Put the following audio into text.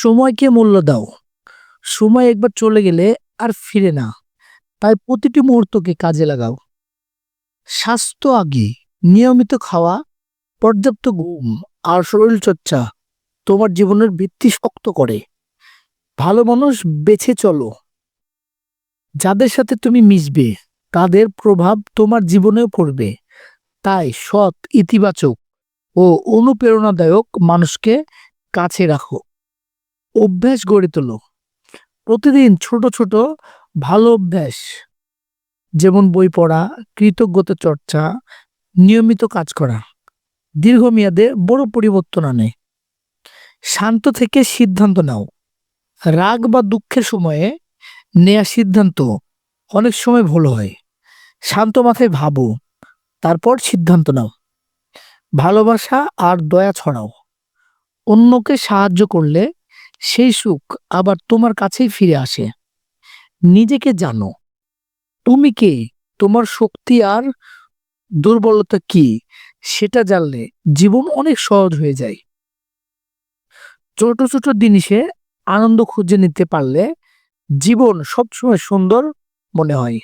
সময়কে মূল্য দাও। সময় একবার চলে গেলে আর ফিরে না। তাই প্রতিটি মুহূর্তকে কাজে লাগাও। স্বাস্থ্য আগে, নিয়মিত খাওয়া, পর্যাপ্ত ঘুম আর শরীরচর্চা তোমার জীবনের ভিত্তি শক্ত করে। ভালো মানুষ বেছে চলো। যাদের সাথে তুমি মিশবে তাদের প্রভাব তোমার জীবনেও পড়বে। তাই সৎ, ইতিবাচক ও অনুপ্রেরণাদায়ক মানুষকে কাছে রাখো। অভ্যাস গড়ে তোলো। প্রতিদিন ছোট ছোট ভালো অভ্যাস, যেমন বই পড়া, কৃতজ্ঞতা চর্চা, নিয়মিত কাজ করা, দীর্ঘমেয়াদে বড় পরিবর্তন আনে। শান্ত থেকে সিদ্ধান্ত নাও। রাগ বা দুঃখের সময়ে নেয়া সিদ্ধান্ত অনেক সময় ভুল হয়। শান্ত মাথায় ভাবো, তারপর সিদ্ধান্ত নাও। ভালোবাসা আর দয়া ছড়াও। অন্যকে সাহায্য করলে সেই সুখ আবার তোমার কাছেই ফিরে আসে। নিজেকে জানো, তুমি কে, তোমার শক্তি আর দুর্বলতা কি, সেটা জানলে জীবন অনেক সহজ হয়ে যায়। ছোট ছোট জিনিসে আনন্দ খুঁজে নিতে পারলে জীবন সবসময় সুন্দর মনে হয়।